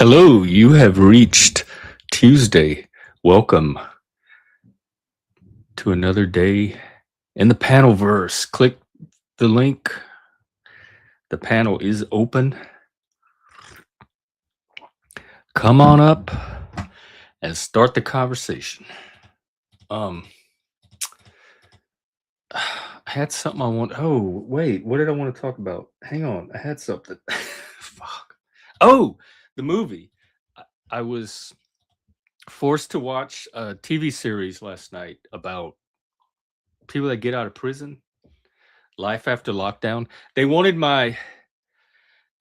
Hello, you have reached Tuesday. Welcome to another day in the panel verse. Click the link. The panel is open. Come on up and start the conversation. I had something I want. Oh, wait, what did I want to talk about? Hang on, I had something. Fuck. Oh, the movie. I was forced to watch a TV series last night about people that get out of prison, life after lockdown. They wanted my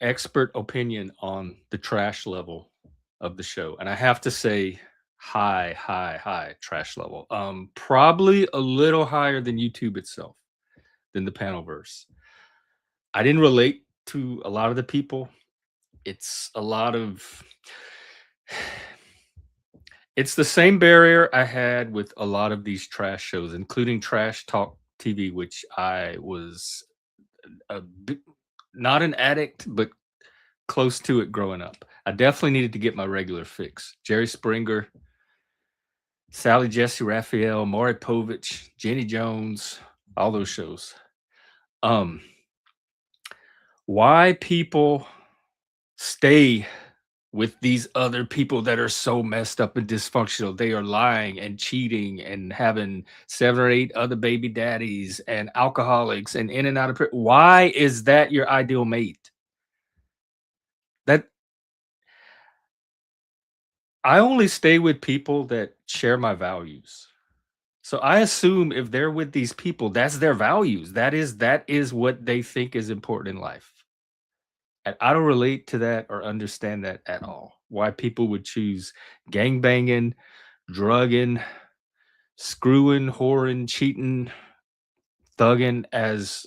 expert opinion on the trash level of the show, and I have to say, high trash level. Probably a little higher than YouTube itself, than the panelverse. I didn't relate to a lot of the people. It's a lot of. It's the same barrier I had with a lot of these trash shows, including Trash Talk TV, which I was not an addict, but close to it growing up. I definitely needed to get my regular fix. Jerry Springer, Sally Jesse Raphael, Maury Povich, Jenny Jones, all those shows. Why people stay with these other people that are so messed up and dysfunctional. They are lying and cheating and having 7 or 8 other baby daddies and alcoholics and in and out of prison. Why is that your ideal mate? That I only stay with people that share my values. So I assume if they're with these people, that's their values. That is what they think is important in life. And I don't relate to that or understand that at all. Why people would choose gangbanging, drugging, screwing, whoring, cheating, thugging as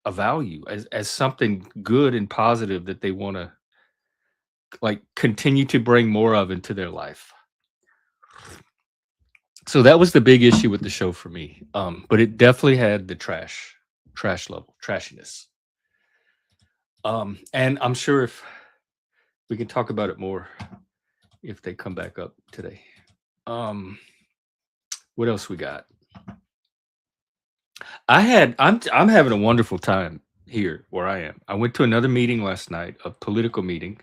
a value, as something good and positive that they want to like continue to bring more of into their life. So that was the big issue with the show for me. But it definitely had the trash level, trashiness. And I'm sure if we can talk about it more if they come back up today. What else we got? I'm having a wonderful time here where I am. I went to another meeting last night, a political meeting,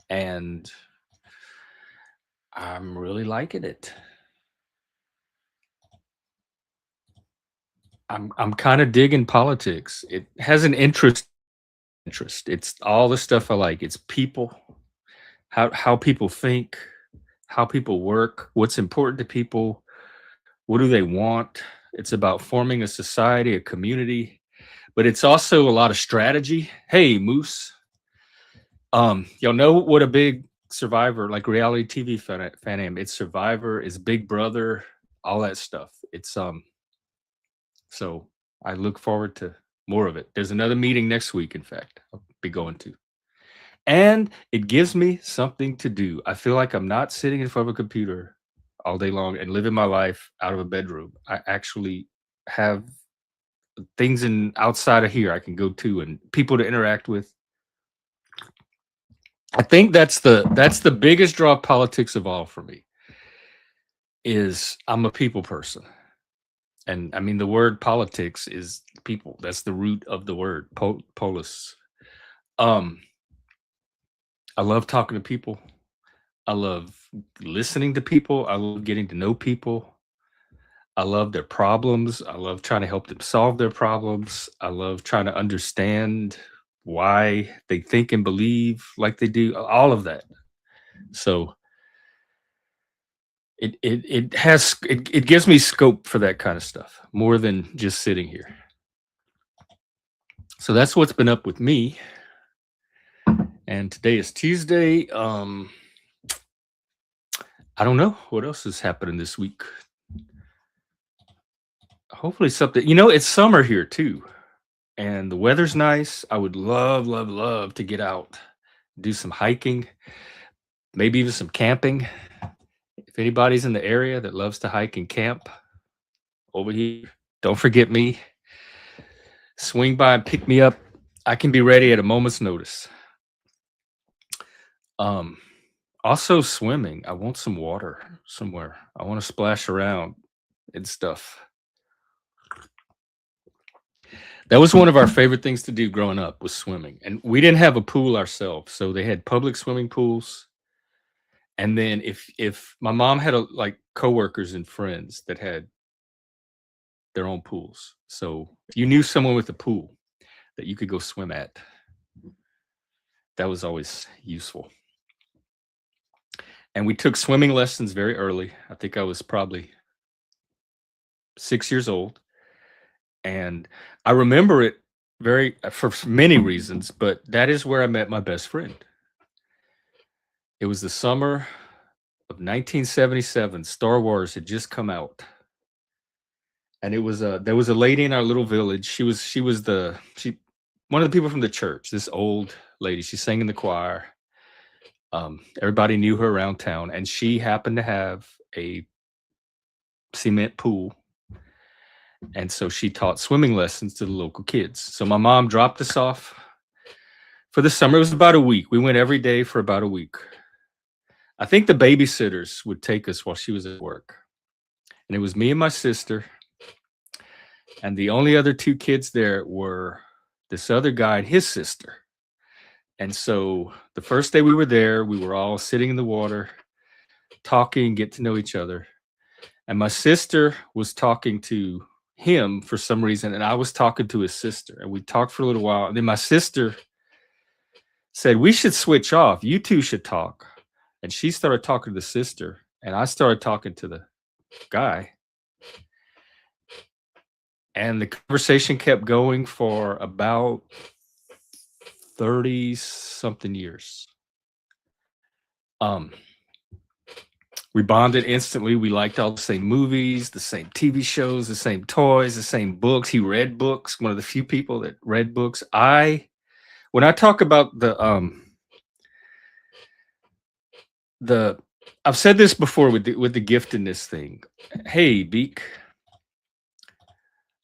and I'm really liking it. I'm kind of digging politics. It has an interest. It's all the stuff I like. It's people, how people think, how people work, what's important to people, what do they want. It's about forming a society, a community, but it's also a lot of strategy. Hey, Moose. Y'all know what a big Survivor, like reality TV fan am. It's Survivor, it's Big Brother, all that stuff. It's so I look forward to more of it. There's another meeting next week, in fact, I'll be going to. And it gives me something to do. I feel like I'm not sitting in front of a computer all day long and living my life out of a bedroom. I actually have things outside of here I can go to and people to interact with. I think that's the biggest draw of politics of all for me. Is I'm a people person. And I mean, the word politics is people. That's the root of the word, polis. I love talking to people. I love listening to people. I love getting to know people. I love their problems. I love trying to help them solve their problems. I love trying to understand why they think and believe like they do. All of that. So it gives me scope for that kind of stuff more than just sitting here. So that's what's been up with me. And today is Tuesday. I don't know what else is happening this week. Hopefully something, it's summer here too. And the weather's nice. I would love to get out, do some hiking, maybe even some camping. If anybody's in the area that loves to hike and camp over here, don't forget me. Swing by and pick me up. I can be ready at a moment's notice. Also swimming. I want some water somewhere. I wanna splash around and stuff. That was one of our favorite things to do growing up was swimming, and we didn't have a pool ourselves, so they had public swimming pools, and then if my mom had, like, coworkers and friends that had their own pools, so if you knew someone with a pool that you could go swim at, that was always useful, and we took swimming lessons very early. I think I was probably 6 years old, and I remember it very for many reasons, but that is where I met my best friend. It was the summer of 1977. Star Wars had just come out, and it was there was a lady in our little village. She one of the people from the church. This old lady. She sang in the choir. Everybody knew her around town, and she happened to have a cement pool, and so she taught swimming lessons to the local kids. So my mom dropped us off for the summer. It was about a week. We went every day for about a week. I think the babysitters would take us while she was at work. And it was me and my sister, and the only other 2 kids there were this other guy and his sister. And so the first day we were there, we were all sitting in the water, talking, get to know each other. And my sister was talking to him for some reason, and I was talking to his sister. And we talked for a little while. And then my sister said, "We should switch off. You 2 should talk." And she started talking to the sister, and I started talking to the guy. And the conversation kept going for about 30 something years. Um, we bonded instantly. We liked all the same movies, the same TV shows, the same toys, the same books. He read books, one of the few people that read books. When I talk about the I've said this before with the giftedness thing. Hey, Beak,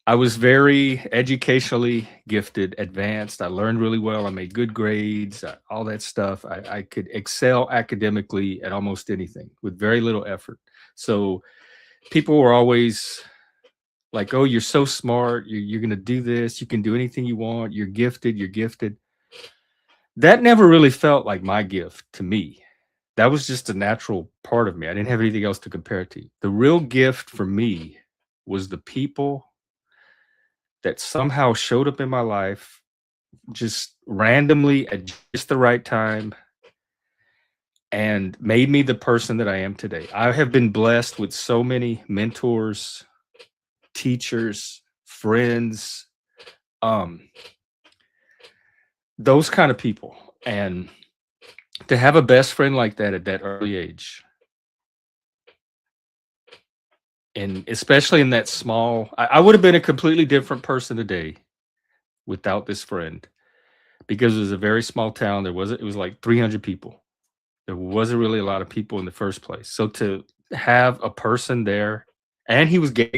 I was very educationally gifted, advanced. I learned really well. I made good grades, all that stuff. I could excel academically at almost anything with very little effort. So people were always like, "Oh, you're so smart. You're going to do this. You can do anything you want. You're gifted. You're gifted." That never really felt like my gift to me. That was just a natural part of me. I didn't have anything else to compare it to. The real gift for me was the people that somehow showed up in my life just randomly at just the right time and made me the person that I am today. I have been blessed with so many mentors, teachers, friends, um, those kind of people. And to have a best friend like that at that early age, and especially in that small, I would have been a completely different person today without this friend because it was a very small town. It was like 300 people. There wasn't really a lot of people in the first place. So to have a person there, and he was gay.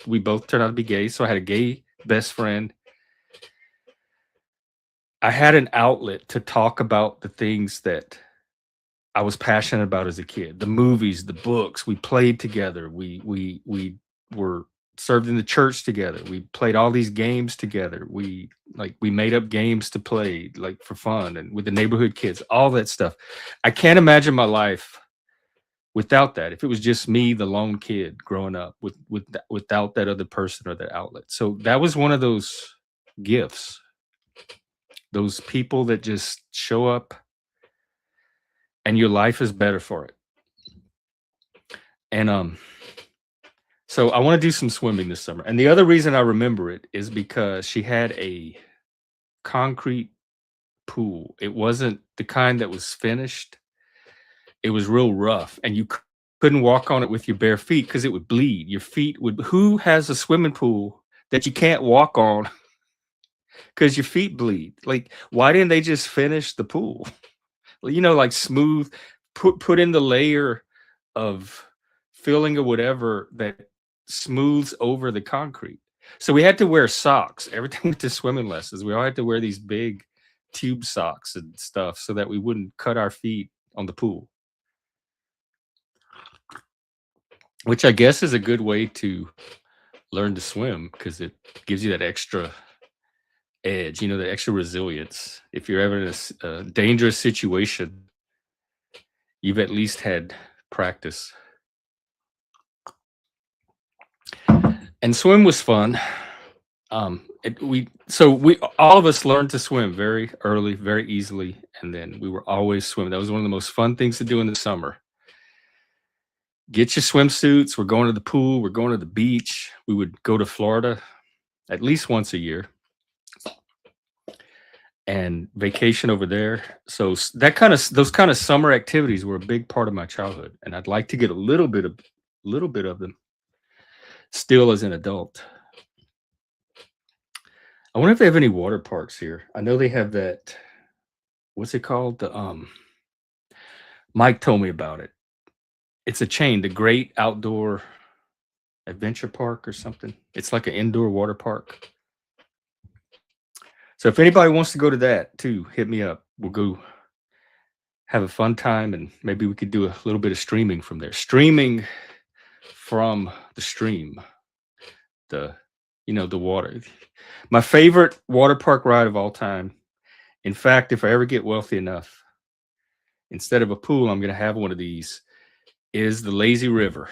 We both turned out to be gay. So I had a gay best friend. I had an outlet to talk about the things that I was passionate about as a kid. The movies, the books, we played together. We were served in the church together. We played all these games together. We made up games to play like for fun and with the neighborhood kids, all that stuff. I can't imagine my life without that. If it was just me, the lone kid growing up without that other person or that outlet. So that was one of those gifts. Those people that just show up and your life is better for it. And so I want to do some swimming this summer. And the other reason I remember it is because she had a concrete pool. It wasn't the kind that was finished. It was real rough, and you couldn't walk on it with your bare feet because it would bleed. Your feet would. Who has a swimming pool that you can't walk on because your feet bleed? Like, why didn't they just finish the pool? Well, like smooth, put in the layer of filling or whatever that smooths over the concrete. So we had to wear socks every time we went to swimming lessons. We all had to wear these big tube socks and stuff so that we wouldn't cut our feet on the pool, which I guess is a good way to learn to swim because it gives you that extra edge, the extra resilience. If you're ever in a dangerous situation, you've at least had practice. And swim was fun. We all of us learned to swim very early, very easily, and then we were always swimming. That was one of the most fun things to do in the summer. Get your swimsuits. We're going to the pool. We're going to the beach. We would go to Florida at least once a year and vacation over there. So those kind of summer activities were a big part of my childhood, and I'd like to get a little bit of them still as an adult. I wonder if they have any water parks here. I know they have that. What's it called? Mike told me about it. It's a chain, the Great Outdoor Adventure Park or something. It's like an indoor water park. So if anybody wants to go to that too, hit me up. We'll go have a fun time, and maybe we could do a little bit of streaming from there. Streaming from the stream, the water. My favorite water park ride of all time. In fact, if I ever get wealthy enough, instead of a pool, I'm going to have one of these. Is the lazy river.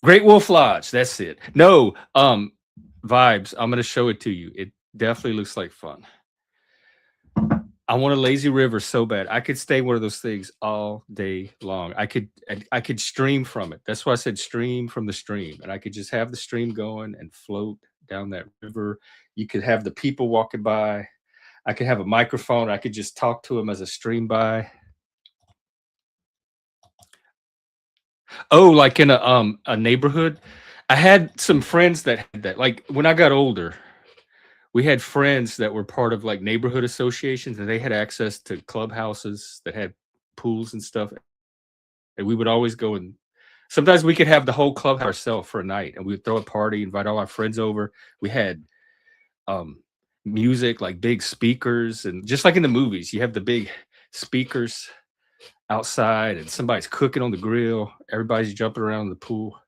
Great Wolf Lodge. That's it. No, vibes. I'm going to show it to you. It definitely looks like fun. I want a lazy river so bad. I could stay one of those things all day long. I could stream from it. That's why I said stream from the stream. And I could just have the stream going and float down that river. You could have the people walking by. I could have a microphone. I could just talk to them as a stream by. Oh, like in a neighborhood. I had some friends that had that. Like when I got older, we had friends that were part of like neighborhood associations, and they had access to clubhouses that had pools and stuff. And we would always go, and sometimes we could have the whole club ourselves for a night, and we would throw a party, invite all our friends over. We had music, like big speakers, and just like in the movies, you have the big speakers outside, and somebody's cooking on the grill. Everybody's jumping around in the pool.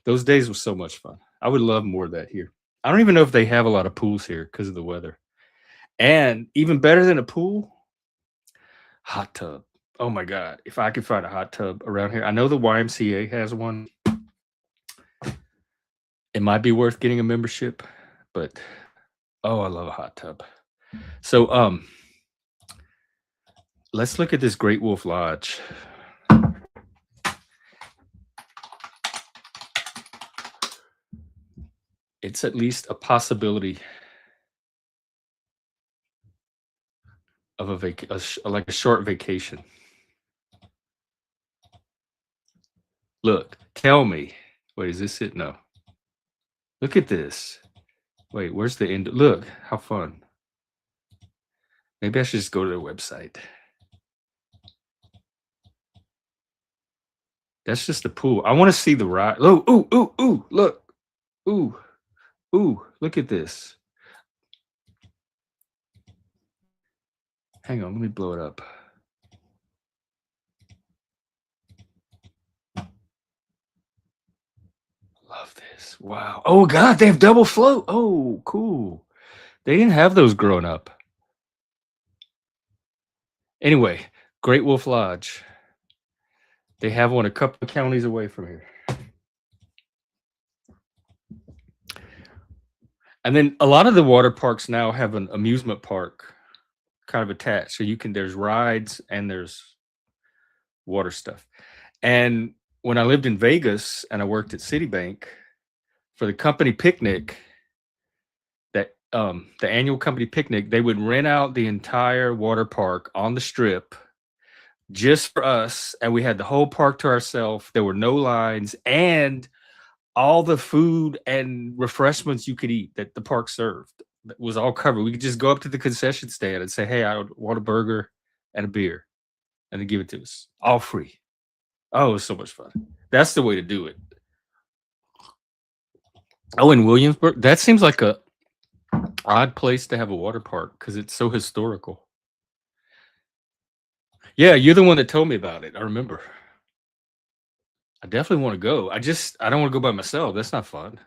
Those days were so much fun. I would love more of that here. I don't even know if they have a lot of pools here because of the weather. And even better than a pool, hot tub. Oh my God. If I could find a hot tub around here, I know the YMCA has one. It might be worth getting a membership, but oh, I love a hot tub. So let's look at this Great Wolf Lodge. It's at least a possibility of like a short vacation. Look, tell me. Wait, is this it? No. Look at this. Wait, where's the end? Look, how fun. Maybe I should just go to their website. That's just the pool. I want to see the ride. Oh, ooh, look. Ooh, look at this. Hang on, let me blow it up. Love this. Wow. Oh God, they have double float. Oh, cool. They didn't have those growing up. Anyway, Great Wolf Lodge. They have one a couple of counties away from here. And then a lot of the water parks now have an amusement park kind of attached. So there's rides and there's water stuff. And when I lived in Vegas and I worked at Citibank, for the company picnic, that the annual company picnic, they would rent out the entire water park on the strip just for us, and we had the whole park to ourselves. There were no lines, and all the food and refreshments you could eat that the park served was all covered. We could just go up to the concession stand and say, "Hey, I want a burger and a beer," and they give it to us, all free. Oh, it was so much fun. That's the way to do it. Oh, in Williamsburg, that seems like a odd place to have a water park because it's so historical. Yeah, you're the one that told me about it. I remember. I definitely want to go. I don't want to go by myself. That's not fun.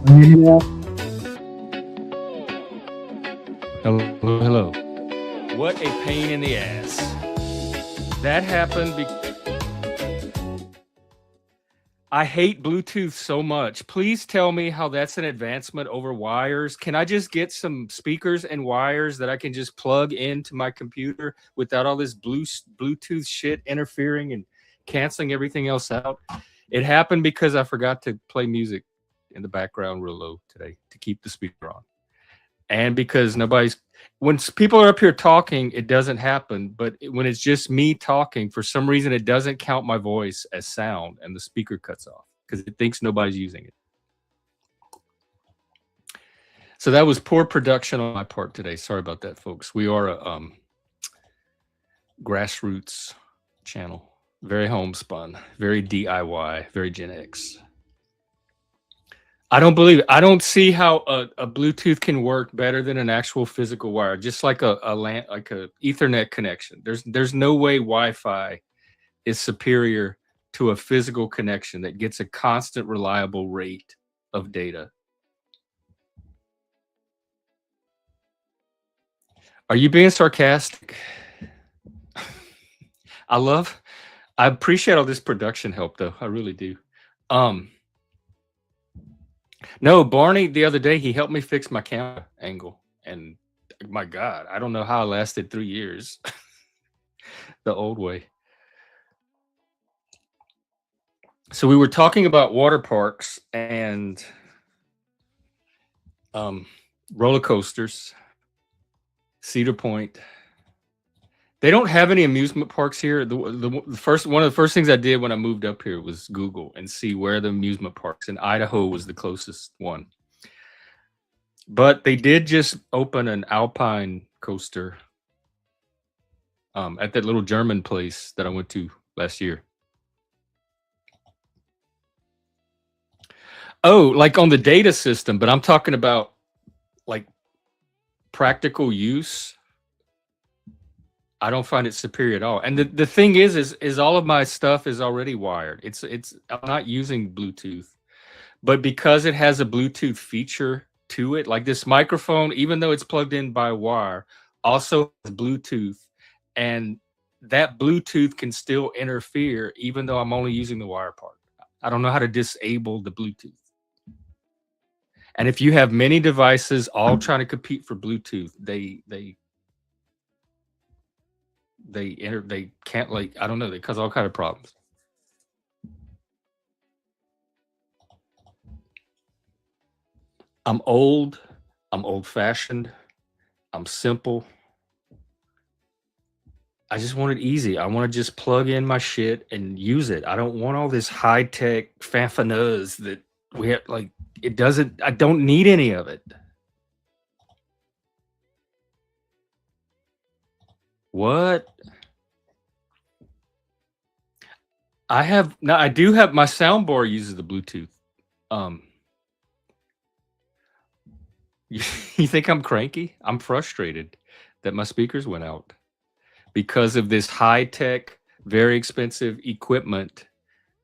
Yeah. Hello, hello. What a pain in the ass. That happened I hate Bluetooth so much. Please tell me how that's an advancement over wires. Can I just get some speakers and wires that I can just plug into my computer without all this Bluetooth shit interfering and canceling everything else out? It happened because I forgot to play music in the background real low today to keep the speaker on. And because when people are up here talking, it doesn't happen. But when it's just me talking, for some reason, it doesn't count my voice as sound and the speaker cuts off because it thinks nobody's using it. So that was poor production on my part today. Sorry about that, folks. We are a grassroots channel, very homespun, very DIY, very Gen X. I don't believe it. I don't see how a Bluetooth can work better than an actual physical wire, just like like a Ethernet connection. There's no way Wi-Fi is superior to a physical connection that gets a constant, reliable rate of data. Are you being sarcastic? I appreciate all this production help, though. I really do. Um, no, Barney the other day he helped me fix my camera angle, and my God, I don't know how I lasted 3 years the old way. So we were talking about water parks and roller coasters, Cedar Point. They don't have any amusement parks here. The first one of the first things I did when I moved up here was Google and see where the amusement parks, and Idaho was the closest one. But they did just open an alpine coaster at that little German place that I went to last year. Oh, like on the data system, but I'm talking about like practical use. I don't find it superior at all. And the thing is all of my stuff is already wired. It's I'm not using Bluetooth, but because it has a Bluetooth feature to it, like this microphone, even though it's plugged in by wire, also has Bluetooth, and that Bluetooth can still interfere even though I'm only using the wire part. I don't know how to disable the Bluetooth. And if you have many devices all trying to compete for Bluetooth, they can't, like, I don't know, they cause all kind of problems. I'm old, I'm old-fashioned, I'm simple. I just want it easy. I want to just plug in my shit and use it. I don't want all this high-tech fanfanuz that we have, like, it doesn't, I don't need any of it. What? I do have my soundbar uses the Bluetooth. Um, you think I'm cranky? I'm frustrated that my speakers went out because of this high-tech, very expensive equipment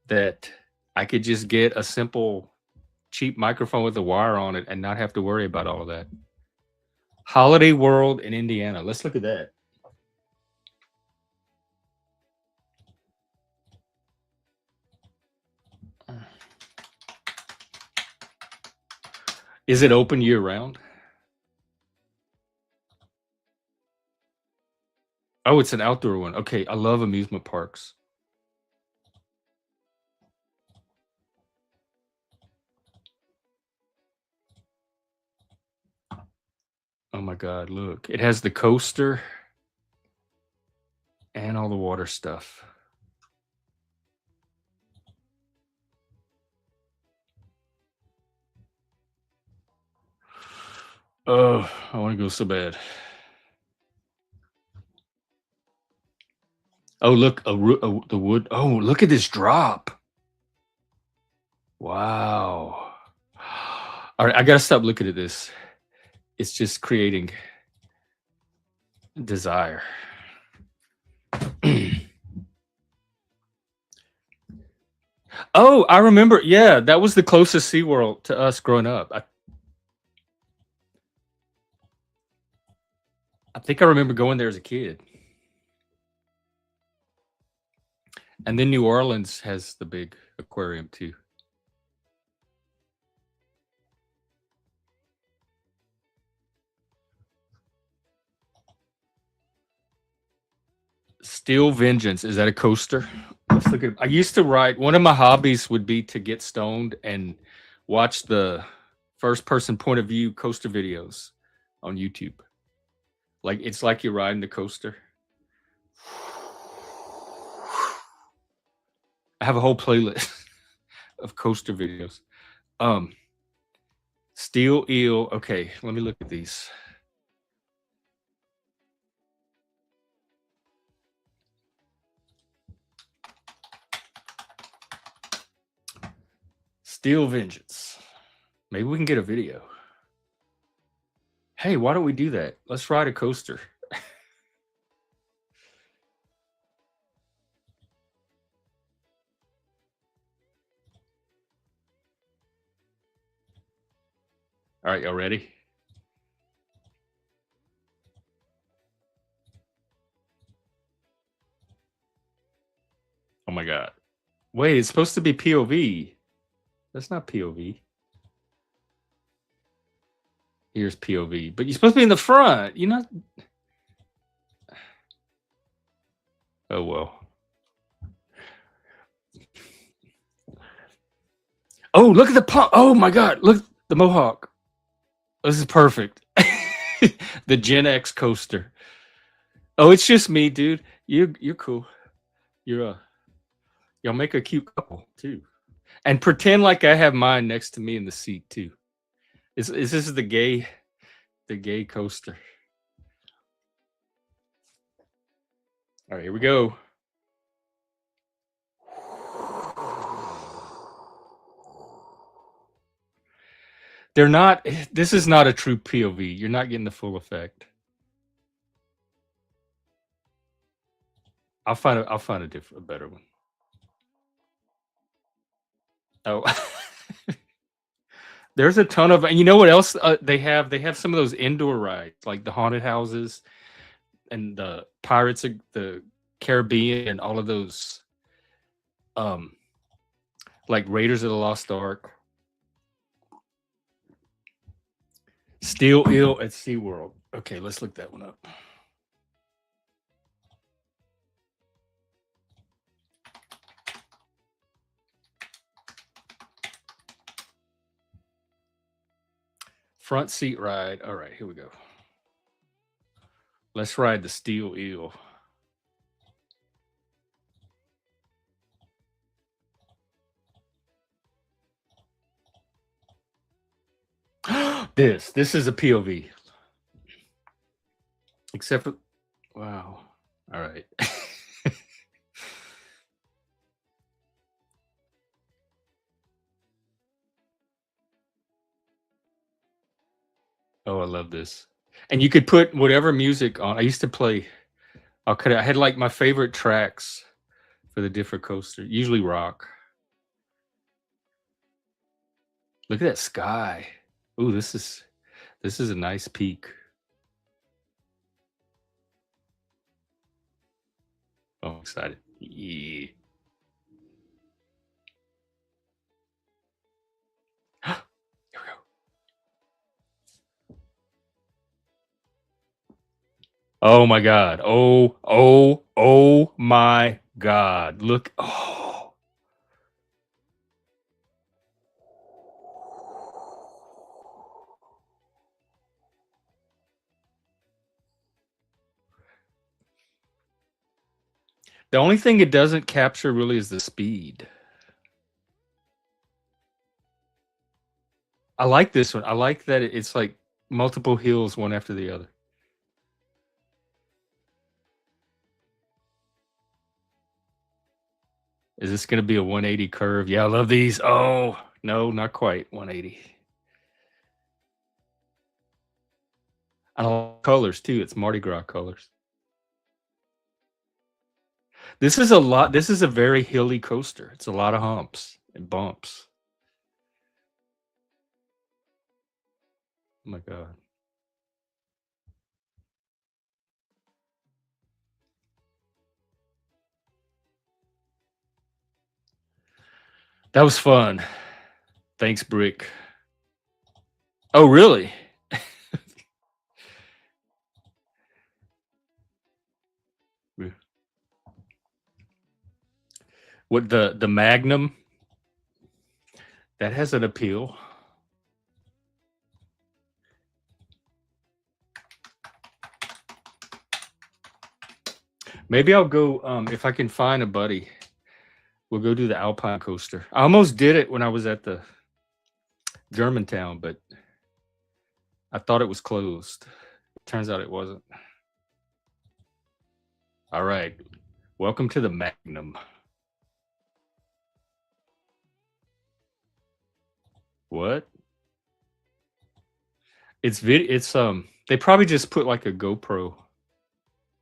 that I could just get a simple, cheap microphone with a wire on it and not have to worry about all of that. Holiday World in Indiana. Let's look at that. Is it open year round? Oh, it's an outdoor one. Okay, I love amusement parks. Oh my God, look. It has the coaster and all the water stuff. Oh, I want to go so bad. Oh, look, the wood. Oh, look at this drop. Wow. All right, I gotta stop looking at this. It's just creating desire. Oh, I remember. Yeah, that was the closest SeaWorld to us growing up. I think I remember going there as a kid. And then New Orleans has the big aquarium too. Steel Vengeance. Is that a coaster? Let's look at. I used to ride. One of my hobbies would be to get stoned and watch the first-person point of view coaster videos on YouTube. Like it's like you're riding the coaster. I have a whole playlist of coaster videos. Steel Eel. Okay, let me look at these. Steel Vengeance. Maybe we can get a video. Hey, why don't we do that? Let's ride a coaster. All right, y'all ready? Oh my God. Wait, it's supposed to be POV. That's not POV. Here's POV, but you're supposed to be in the front. You're not. Oh, well. Oh, look at the pump. Oh my God. Look, the Mohawk. This is perfect. The Gen X coaster. Oh, it's just me, dude. You're cool. You're y'all make a cute couple too. And pretend like I have mine next to me in the seat too. Is this the gay coaster? All right, here we go. They're not. This is not a true POV. You're not getting the full effect. I'll find a different, a better one. Oh, there's a ton of. You know what else they have? They have some of those indoor rides, like the haunted houses and the Pirates of the Caribbean, and all of those, um, like Raiders of the Lost Ark, Steel Eel at SeaWorld. Okay, let's look that one up. Front seat ride. All right, here we go. Let's ride the Steel Eel. This is a POV. Except for, wow. All right. Oh, I love this. And you could put whatever music on. I used to play. I had like my favorite tracks for the different coaster. Usually rock. Look at that sky. Ooh, this is a nice peak. Oh, I'm excited. Yeah. Here we go. Oh my God. Oh my God. Look. Oh. The only thing it doesn't capture really is the speed. I like this one. I like that it's like multiple hills one after the other. Is this going to be a 180 curve? Yeah, I love these. Oh, no, not quite 180. I like colors too. It's Mardi Gras colors. This is a lot. This is a very hilly coaster. It's a lot of humps and bumps. Oh my God. That was fun. Thanks, Brick. Oh, really? What, the Magnum? That has an appeal. Maybe I'll go, if I can find a buddy. We'll go do the Alpine coaster. I almost did it when I was at the Germantown, but I thought it was closed. Turns out it wasn't. All right. Welcome to the Magnum. What? It's they probably just put like a GoPro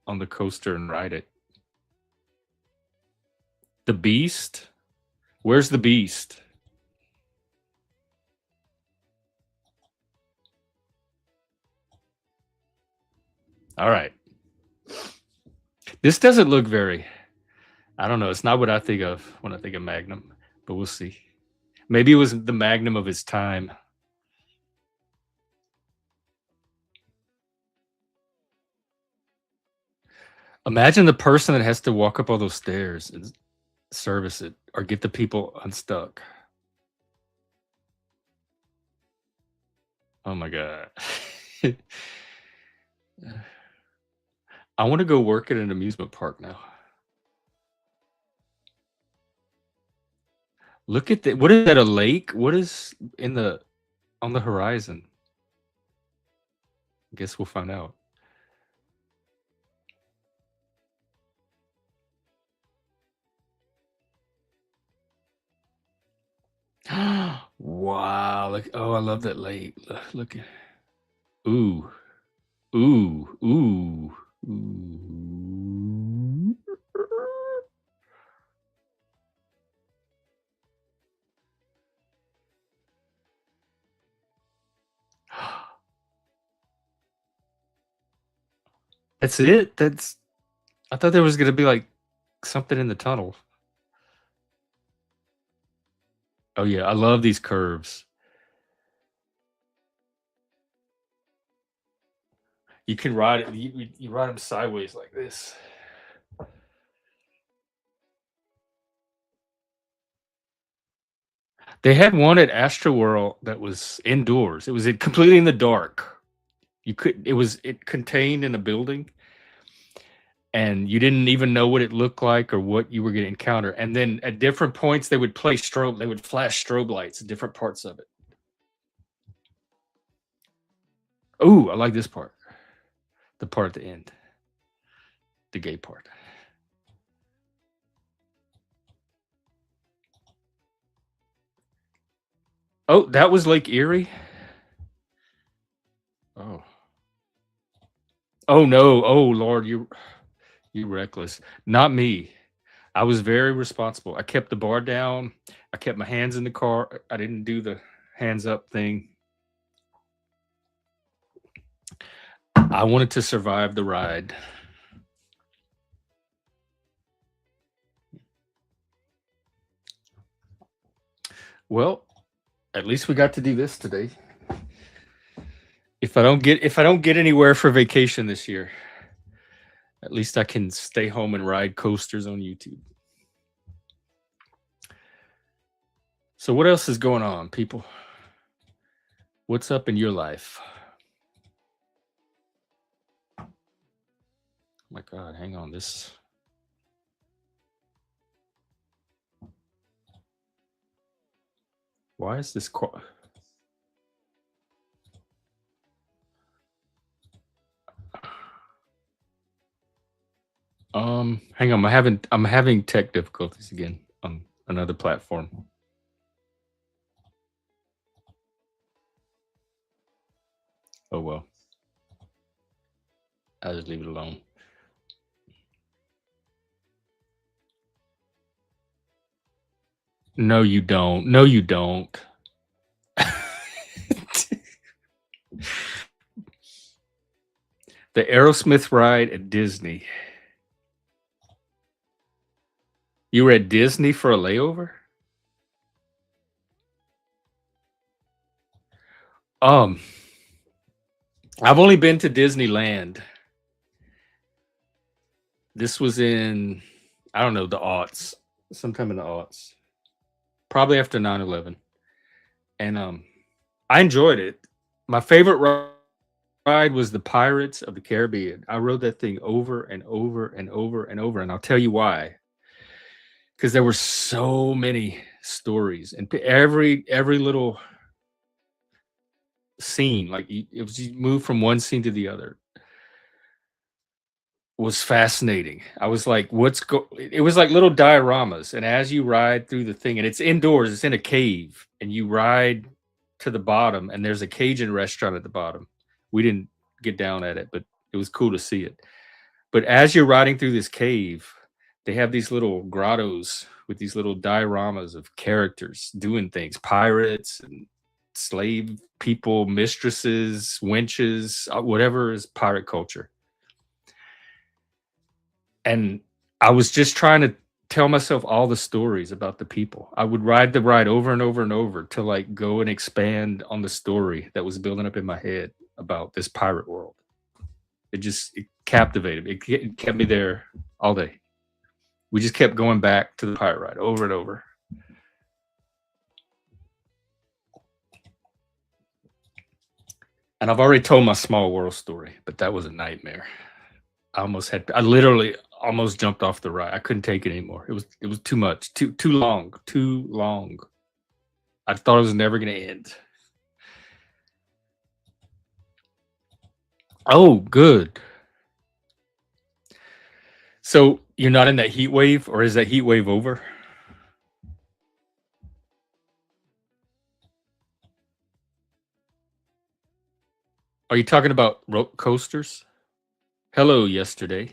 on the coaster and ride it. The Beast? Where's the Beast? All right. This doesn't look very, I don't know. It's not what I think of when I think of Magnum, but we'll see. Maybe it was the Magnum of its time. Imagine the person that has to walk up all those stairs and service it or get the people unstuck. Oh my God. I want to go work at an amusement park now. Look at that. What is that, a lake? What is on the horizon? I guess we'll find out. Wow, look, oh, I love that lake. Look at, ooh, ooh, ooh, ooh. That's it? That's, I thought there was gonna be, like, something in the tunnel. Oh, yeah, I love these curves. You can ride it, you ride them sideways like this. They had one at Astroworld that was indoors. It was in completely in the dark. You could it contained in a building, and you didn't even know what it looked like or what you were gonna encounter, and then at different points, they would flash strobe lights at different parts of it. Ooh, I like this part, the part at the end, the gay part. Oh, that was Lake Erie? Oh. Oh, no. Oh, Lord, you reckless. Not me. I was very responsible. I kept the bar down. I kept my hands in the car. I didn't do the hands up thing. I wanted to survive the ride. Well, at least we got to do this today. If I don't get anywhere for vacation this year, at least I can stay home and ride coasters on YouTube. So what else is going on, people? What's up in your life? Oh my God, hang on. This, why is this hang on, I'm having tech difficulties again on another platform. Oh well. I'll just leave it alone. No, you don't. No, you don't. The Aerosmith ride at Disney. You were at Disney for a layover? Um, I've only been to Disneyland. This was in, I don't know, the aughts, sometime in the aughts, probably after 9/11. And I enjoyed it. My favorite ride was the Pirates of the Caribbean. I rode that thing over and over and over and over, and I'll tell you why. Because there were so many stories, and every little scene, like it was, you move from one scene to the other, was fascinating. I was like, it was like little dioramas, and as you ride through the thing, and it's indoors, it's in a cave, and you ride to the bottom, and there's a Cajun restaurant at the bottom. We didn't get down at it, but it was cool to see it. But as you're riding through this cave, they have these little grottos with these little dioramas of characters doing things, pirates and slave people, mistresses, wenches, whatever is pirate culture. And I was just trying to tell myself all the stories about the people. I would ride the ride over and over and over to like go and expand on the story that was building up in my head about this pirate world. It captivated me. It kept me there all day. We just kept going back to the pirate ride over and over. And I've already told my small world story, but that was a nightmare. I literally almost jumped off the ride. I couldn't take it anymore. It was too much, too long, too long. I thought it was never going to end. Oh, good. So you're not in that heat wave, or is that heat wave over? Are you talking about coasters? Hello, yesterday.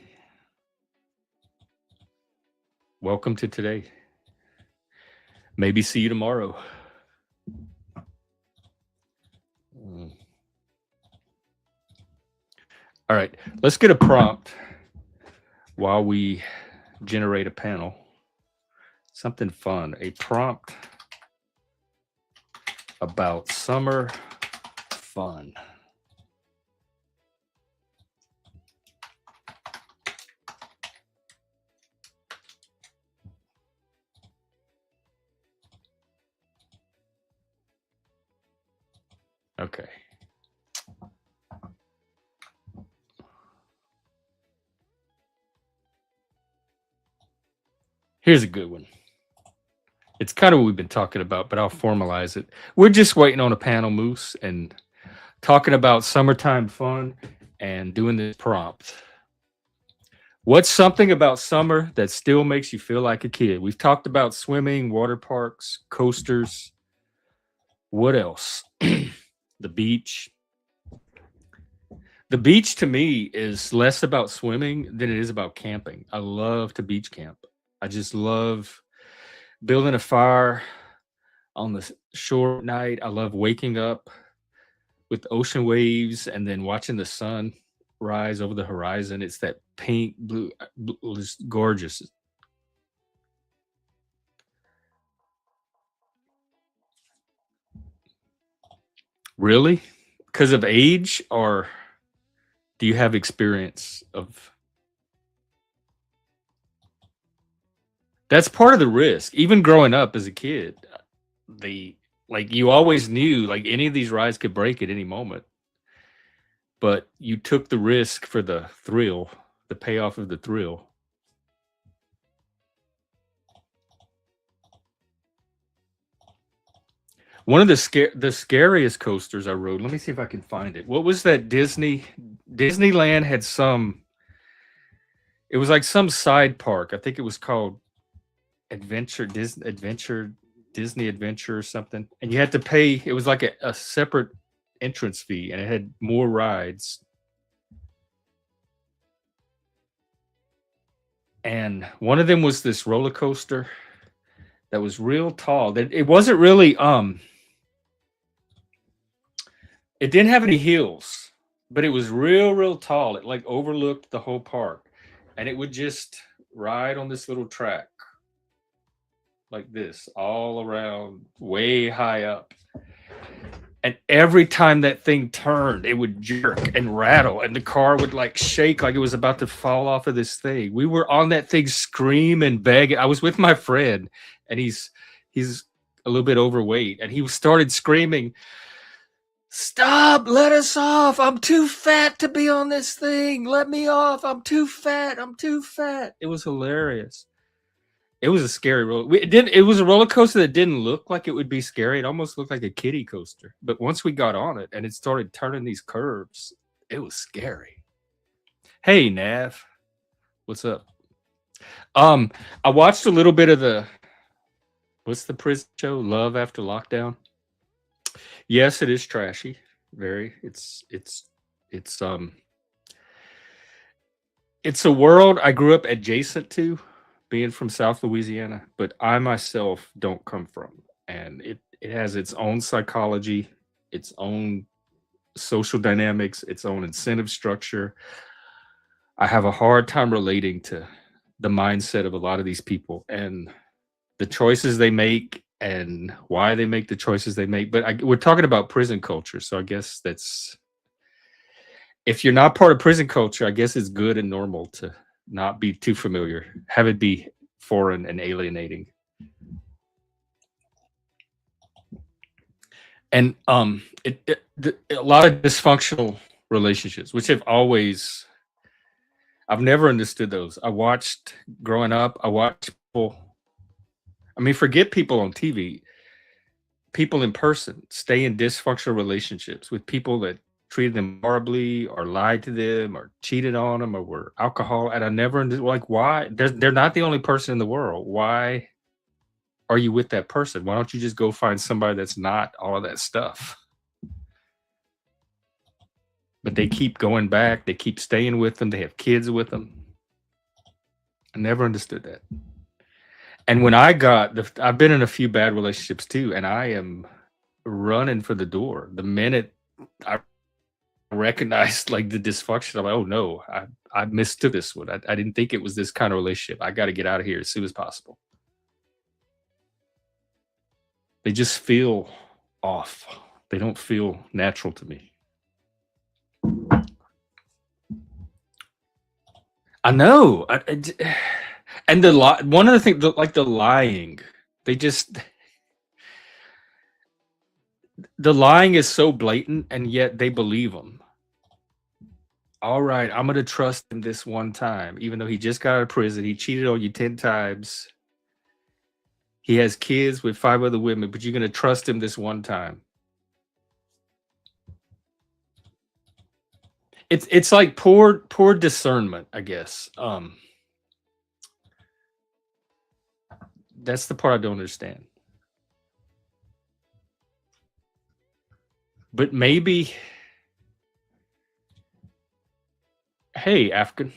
Welcome to today. Maybe see you tomorrow. Mm. All right, let's get a prompt while we generate a panel. Something fun. A prompt about summer fun. Okay. Here's a good one. It's kind of what we've been talking about, but I'll formalize it. We're just waiting on a panel, Moose, and talking about summertime fun and doing this prompt. What's something about summer that still makes you feel like a kid? We've talked about swimming, water parks, coasters. What else? The beach. The beach to me is less about swimming than it is about camping. I love to beach camp. I just love building a fire on the shore at night. I love waking up with ocean waves and then watching the sun rise over the horizon. It's that pink blue, it's gorgeous. Really? Because of age, or do you have experience of? That's part of the risk. Even growing up as a kid, the like you always knew like any of these rides could break at any moment, but you took the risk for the thrill, the payoff of the thrill. One of the scariest coasters I rode. Let me see if I can find it. What was that Disneyland had some. It was like some side park. I think it was called Disney Adventure or something. And you had to pay. It was like a separate entrance fee, and it had more rides. And one of them was this roller coaster that was real tall. That it wasn't really it didn't have any hills, but it was real tall. It like overlooked the whole park, and it would just ride on this little track like this all around, way high up. And every time that thing turned, it would jerk and rattle, and the car would like shake like it was about to fall off of this thing. We were on that thing screaming, begging. I was with my friend, and he's a little bit overweight, and he started screaming, "Stop! Let us off! I'm too fat to be on this thing. Let me off! I'm too fat! I'm too fat!" It was hilarious. It was a scary roller. It didn't. It was a roller coaster that didn't look like it would be scary. It almost looked like a kiddie coaster. But once we got on it and it started turning these curves, it was scary. Hey, Nav, what's up? I watched a little bit of the what's the prison show? Love After Lockdown. Yes, it is trashy. Very. It's a world I grew up adjacent to, being from South Louisiana, but I myself don't come from. And it has its own psychology, its own social dynamics, its own incentive structure. I have a hard time relating to the mindset of a lot of these people and the choices they make and why they make the choices they make. But we're talking about prison culture, so I guess that's if you're not part of prison culture, I guess it's good and normal to not be too familiar, have it be foreign and alienating. And a lot of dysfunctional relationships, which I've never understood those. I watched growing up. I watched people. I mean, forget people on TV. People in person stay in dysfunctional relationships with people that treated them horribly, or lied to them, or cheated on them, or were alcohol. And I never understood, like, why. They're not the only person in the world. Why are you with that person? Why don't you just go find somebody that's not all of that stuff? but they keep going back. They keep staying with them. They have kids with them. I never understood that. And when I've been in a few bad relationships too, and I am running for the door. The minute I recognized like the dysfunction, I'm like, oh no, I mistook this one. I didn't think it was this kind of relationship. I got to get out of here as soon as possible. They just feel off. They don't feel natural to me. I know. And one of the things, like the lying, the lying is so blatant, and yet they believe them. All right, I'm gonna trust him this one time, even though he just got out of prison. He cheated on you 10 times. He has kids with 5 other women, but you're gonna trust him this one time. It's like poor discernment, I guess. That's the part I don't understand. But maybe, hey, African,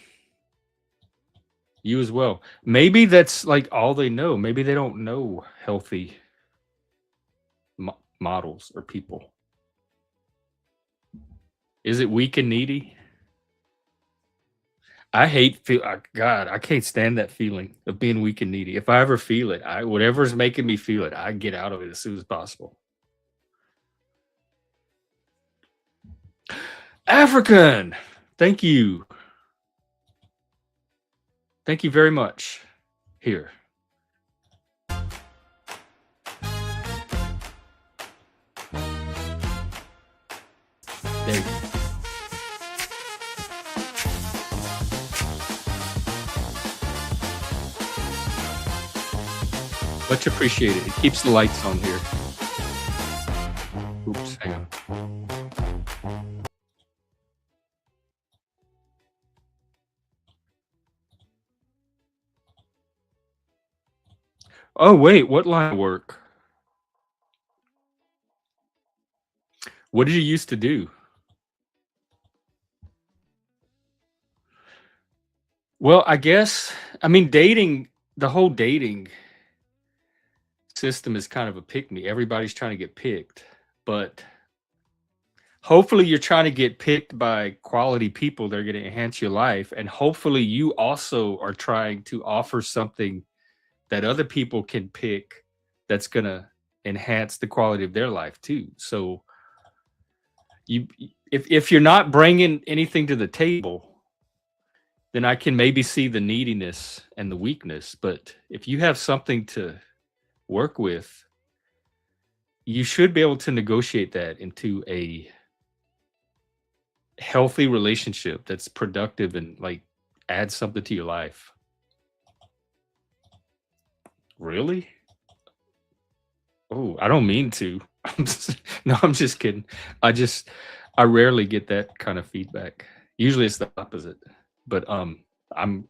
you as well. Maybe that's like all they know. Maybe they don't know healthy models or people. Is it weak and needy? I hate God, I can't stand that feeling of being weak and needy. If I ever feel it, whatever's making me feel it, I get out of it as soon as possible. African, thank you. Thank you very much. Here. There you go. Much appreciated. It keeps the lights on here. Oops, hang on. Oh, wait, what line of work? What did you used to do? Well, I guess, I mean, the whole dating system is kind of a pick me. Everybody's trying to get picked, but hopefully you're trying to get picked by quality people that are going to enhance your life. And hopefully you also are trying to offer something that other people can pick that's going to enhance the quality of their life too. So if you're not bringing anything to the table, then I can maybe see the neediness and the weakness. But if you have something to work with, you should be able to negotiate that into a healthy relationship that's productive and like adds something to your life. Really? Oh, I don't mean to. No, I'm just kidding. I rarely get that kind of feedback. Usually it's the opposite. But I'm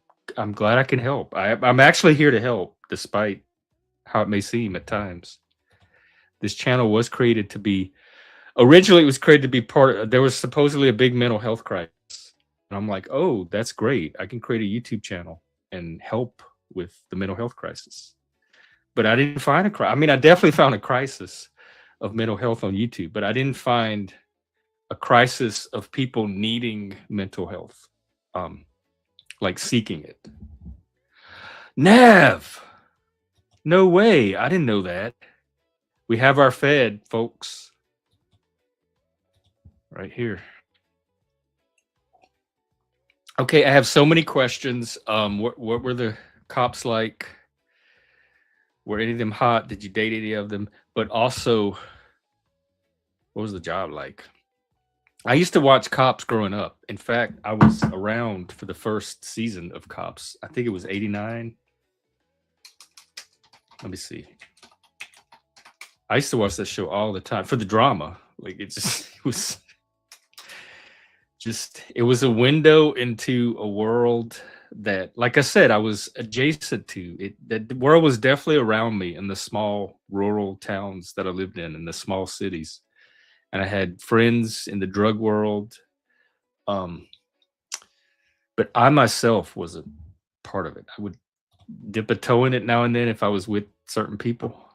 glad I can help. I'm actually here to help, despite how it may seem at times. This channel was created to be originally it was created to be there was supposedly a big mental health crisis. And I'm like, oh, that's great. I can create a YouTube channel and help with the mental health crisis. But I didn't find a crisis. I mean, I definitely found a crisis of mental health on YouTube, but I didn't find a crisis of people needing mental health, like seeking it. Nav! No way. I didn't know that. We have our Fed, folks. Right here. Okay, I have so many questions. What were the cops like? Were any of them hot? Did you date any of them? But also, what was the job like? I used to watch Cops growing up. In fact, I was around for the first season of Cops. I think it was 89. Let me see. I used to watch that show all the time for the drama. Like it was a window into a world that, like I said, I was adjacent to. The world was definitely around me in the small rural towns that I lived in the small cities. And I had friends in the drug world. Um, but I myself was a part of it. I would dip a toe in it now and then if I was with certain people.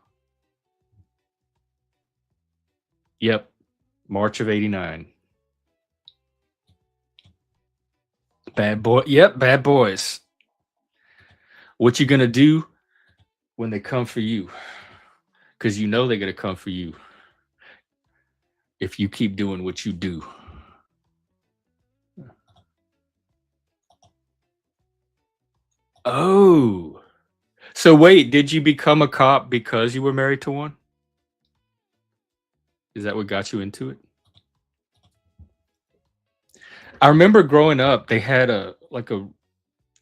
Yep, March of '89. Bad boy. Yep, bad boys. What you gonna do when they come for you? Because you know they're gonna come for you if you keep doing what you do. Oh, so wait, did you become a cop because you were married to one? Is that what got you into it? I remember growing up, they had a like a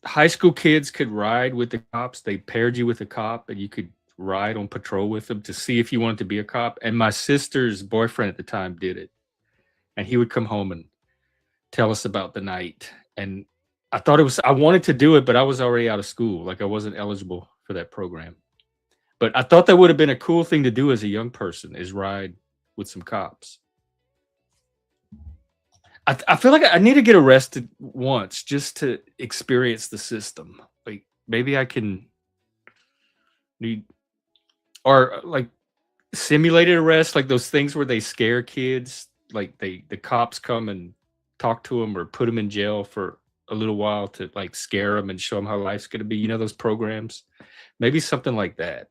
high school kids could ride with the cops. They paired you with a cop and you could ride on patrol with them to see if you wanted to be a cop. And my sister's boyfriend at the time did it. And he would come home and tell us about the night. And I wanted to do it, but I was already out of school. Like I wasn't eligible for that program. But I thought that would have been a cool thing to do as a young person is ride with some cops. I feel like I need to get arrested once just to experience the system. Like maybe I can need or like simulated arrest, like those things where they scare kids, like the cops come and talk to them or put them in jail for a little while to like scare them and show them how life's going to be. You know those programs? Maybe something like that.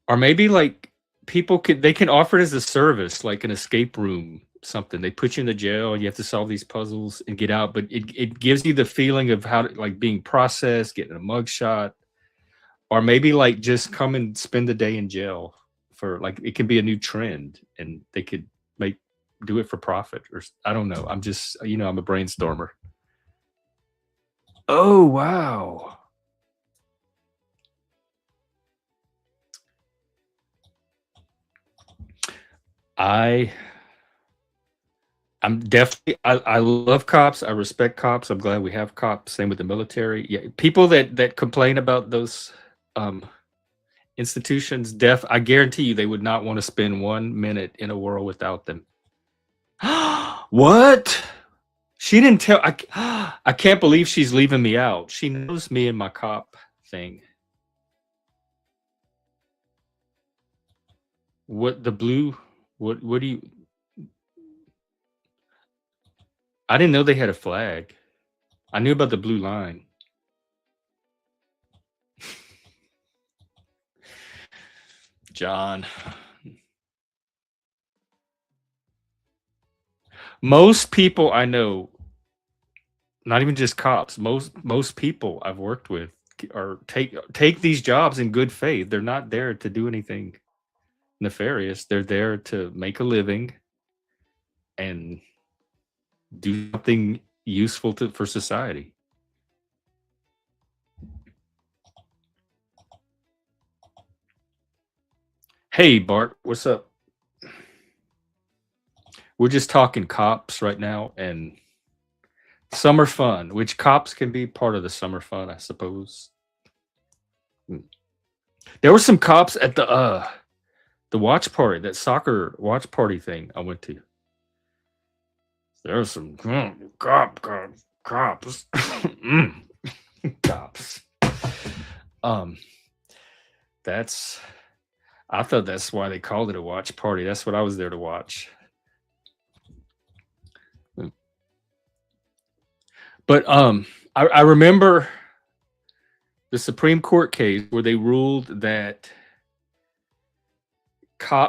Or maybe like they can offer it as a service, like an escape room, something. They put you in the jail and you have to solve these puzzles and get out, but it gives you the feeling of how to, like being processed, getting a mugshot, or maybe like just come and spend the day in jail for like it can be a new trend and they could make do it for profit or I don't know. I'm just I'm a brainstormer. Oh wow. I I'm definitely I love cops. I respect cops. I'm glad we have cops. Same with the military. Yeah, people that complain about those um institutions, I guarantee you they would not want to spend 1 minute in a world without them. What? She didn't tell I can't believe she's leaving me out. She knows me and my cop thing. What the blue what do you I didn't know they had a flag. I knew about the blue line. John. Most people I know, not even just cops, most people I've worked with are take these jobs in good faith. They're not there to do anything nefarious. They're there to make a living and do something useful for society. Hey Bart, what's up? We're just talking cops right now and summer fun, which cops can be part of the summer fun, I suppose. There were some cops at the watch party, that soccer watch party thing I went to. There were some cops. Mm, cops. Um, that's. I thought that's why they called it a watch party. That's what I was there to watch. But I remember the Supreme Court case where they ruled that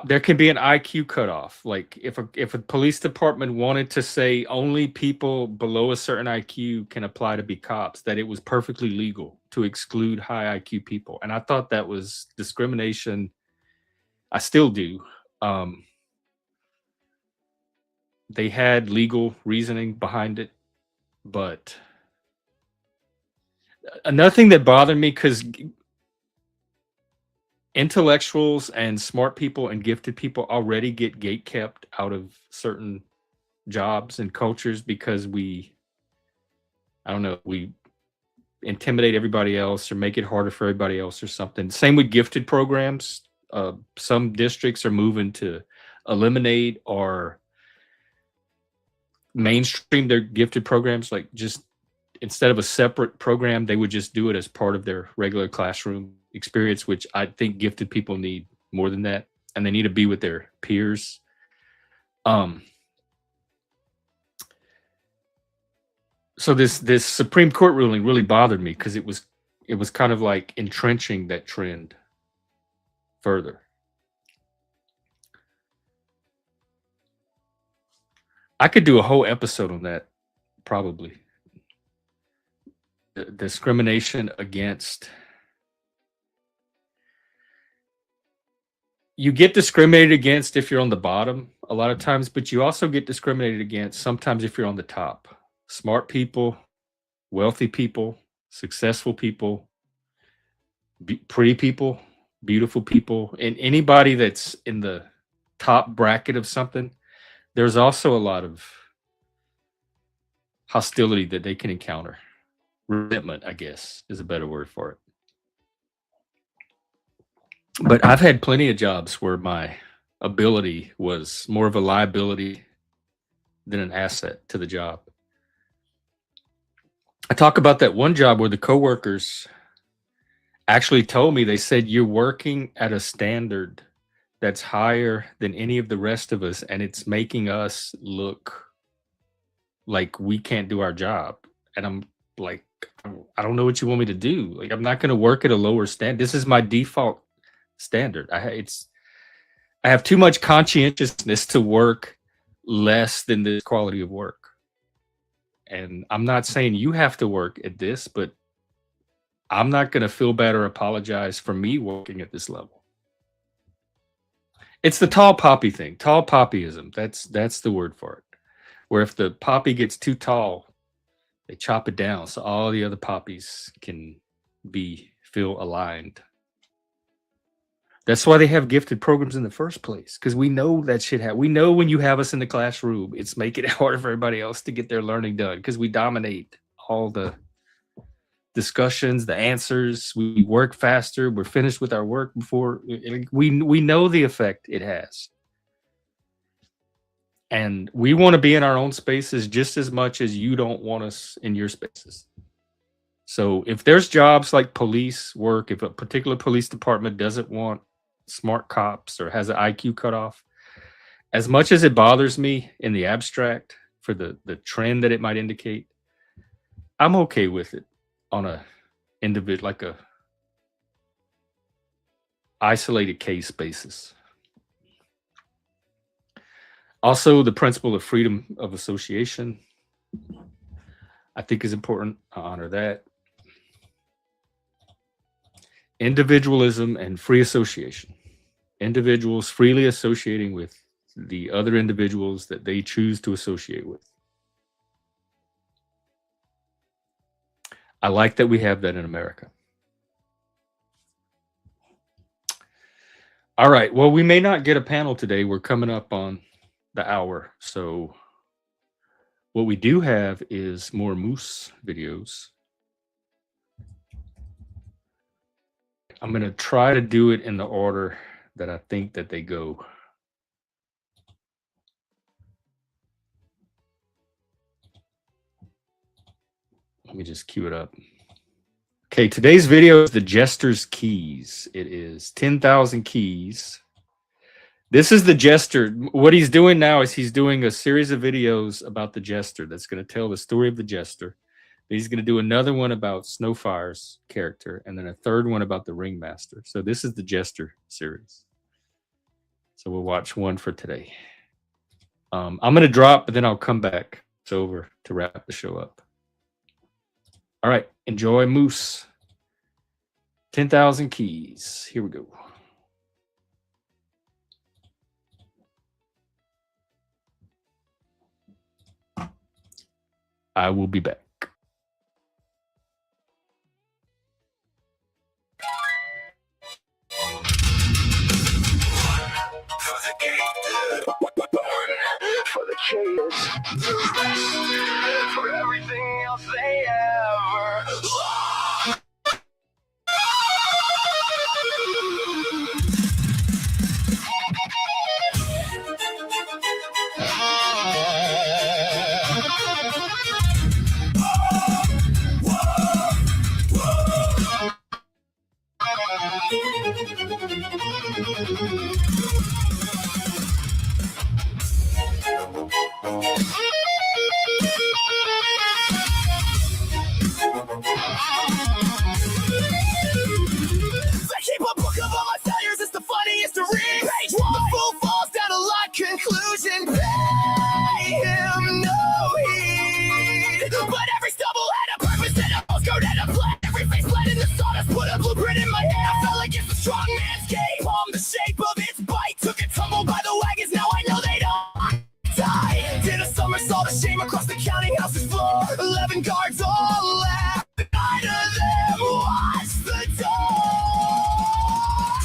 there can be an IQ cutoff. Like if a police department wanted to say only people below a certain IQ can apply to be cops, that it was perfectly legal to exclude high IQ people. And I thought that was discrimination. I still do. They had legal reasoning behind it, but another thing that bothered me, because intellectuals and smart people and gifted people already get gate kept out of certain jobs and cultures because I don't know, we intimidate everybody else or make it harder for everybody else or something. Same with gifted programs. Some districts are moving to eliminate or mainstream their gifted programs, like just instead of a separate program, they would just do it as part of their regular classroom experience, which I think gifted people need more than that, and they need to be with their peers. Um, so this Supreme Court ruling really bothered me because it was kind of like entrenching that trend further. I could do a whole episode on that, probably. The discrimination against, you get discriminated against if you're on the bottom a lot of times, but you also get discriminated against sometimes if you're on the top. Smart people, wealthy people, successful people, pretty people, beautiful people, and anybody that's in the top bracket of something, there's also a lot of hostility that they can encounter. Resentment, I guess, is a better word for it. But I've had plenty of jobs where my ability was more of a liability than an asset to the job. I talk about that one job where the coworkers actually told me, they said, you're working at a standard that's higher than any of the rest of us, and it's making us look like we can't do our job. And I'm like, I don't know what you want me to do. Like, I'm not going to work at a lower standard. This is my default standard. I have too much conscientiousness to work less than this quality of work. And I'm not saying you have to work at this, but I'm not going to feel bad or apologize for me working at this level. It's the tall poppy thing, tall poppyism. That's the word for it. Where if the poppy gets too tall, they chop it down so all the other poppies can feel aligned. That's why they have gifted programs in the first place, because we know that shit happens. We know when you have us in the classroom, it's making it harder for everybody else to get their learning done because we dominate all the discussions, the answers. We work faster. We're finished with our work before we know the effect it has. And we want to be in our own spaces just as much as you don't want us in your spaces. So if there's jobs like police work, if a particular police department doesn't want smart cops or has an IQ cutoff, as much as it bothers me in the abstract for the trend that it might indicate, I'm okay with it on a individual, like a isolated case basis. Also, the principle of freedom of association, I think, is important. I honor that. Individualism and free association. Individuals freely associating with the other individuals that they choose to associate with. I like that we have that in America. All right. Well, we may not get a panel today. We're coming up on the hour. So what we do have is more Moose videos. I'm going to try to do it in the order that I think that they go. Let me just cue it up. Okay, today's video is the Jester's Keys. It is 10,000 keys. This is the Jester. What he's doing now is he's doing a series of videos about the Jester that's going to tell the story of the Jester. He's going to do another one about Snowfire's character, and then a third one about the Ringmaster. So this is the Jester series. So we'll watch one for today. I'm going to drop, but then I'll come back. It's over to wrap the show up. All right, enjoy Moose. 10,000 keys. Here we go. I will be back. For the chase, for everything else they ever lost. keep a book of all my failures, it's the funniest to read. Page 1, the fool falls down a lot. Conclusion, pay him no heed. But every stumble had a purpose and a postcode and a plan. Every face bled in the sawdust, put a blueprint in my hand. I felt like it's a strong man's game. Palm the shape of its bite, took a tumble by the wagons. Now I know they don't die. Did a somersault of shame across the counting house's floor. 11 guards all laughed. 9 of them watched the door.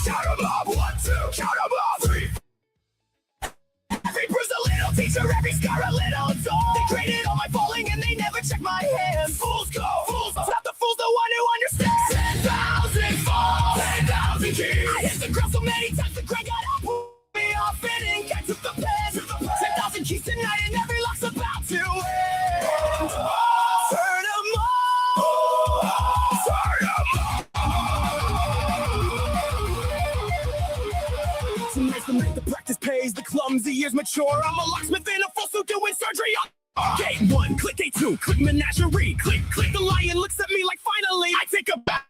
Count 'em up, 1, 2, count 'em up, 3. Every bruise a little teacher, every scar a little toll. They graded all my falling and they never checked my hands. Fools go, fools go. Stop the fool's the one who understands. 10,000 falls, 10,000 keys. I hit the ground so many times the Greg got up. Pulled me off and in, got to the pen. 10,000 keys tonight and every lock's about to end. Turn 'em on, turn 'em on. Tonight's the night the practice pays, the clumsy years mature. I'm a locksmith in a full suit doing surgery on gate 1, click gate 2, click menagerie, click, click. The lion looks at me like finally I take a back.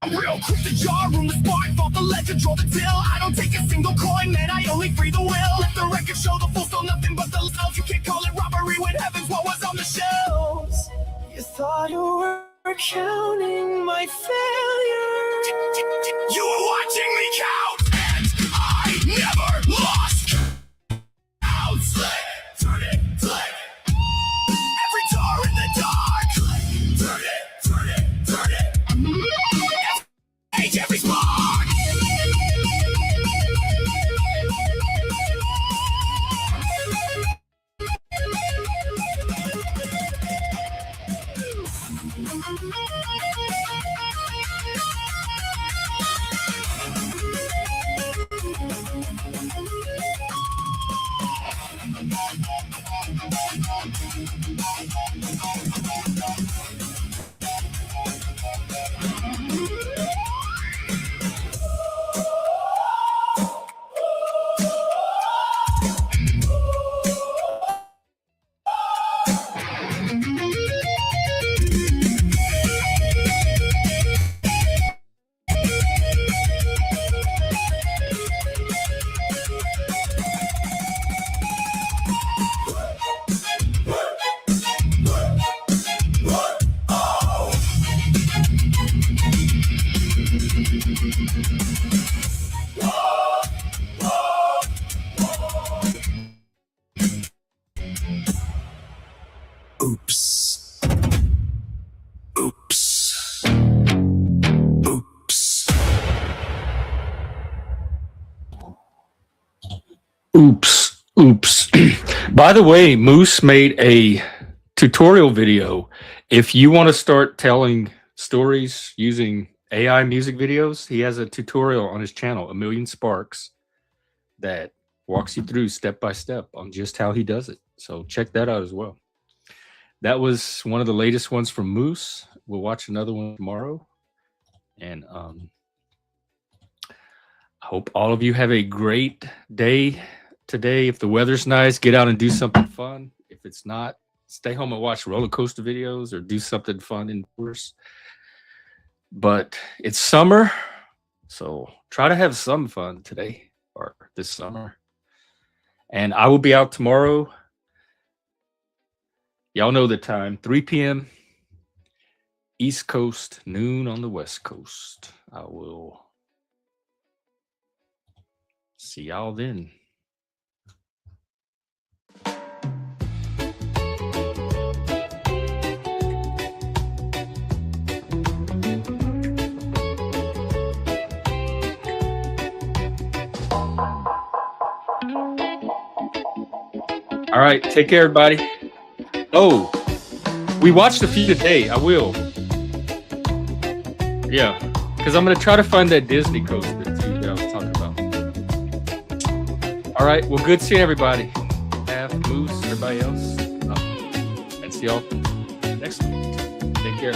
I'm real quick, the jar room, the spark, vault the ledger, draw the till. I don't take a single coin, man, I only free the will. Let the record show the fool stole nothing but the love. You can't call it robbery when heaven's what was on the shelves. You thought you were counting my failures. You were watching me count, and I never lost count. Slick, turn it, click. Every door in the dark, click, turn it, turn it, turn it. Every spark. Oops. Oops. Oops. Oops. Oops. By the way, Moose made a tutorial video. If you want to start telling stories using AI music videos, he has a tutorial on his channel, A Million Sparks, that walks you through step by step on just how he does it. So check that out as well. That was one of the latest ones from Moose. We'll watch another one tomorrow. And I hope all of you have a great day today. If the weather's nice, get out and do something fun. If it's not, stay home and watch roller coaster videos or do something fun indoors. But it's summer, so try to have some fun today or this summer. And I will be out tomorrow. Y'all know the time, 3 p.m. East Coast, noon on the West Coast. I will see y'all then. All right, take care, everybody. Oh, we watched a few today. I will. Yeah, because I'm going to try to find that Disney coaster too that I was talking about. All right, well, good seeing everybody. Half, Moose, everybody else. And see y'all next week. Take care.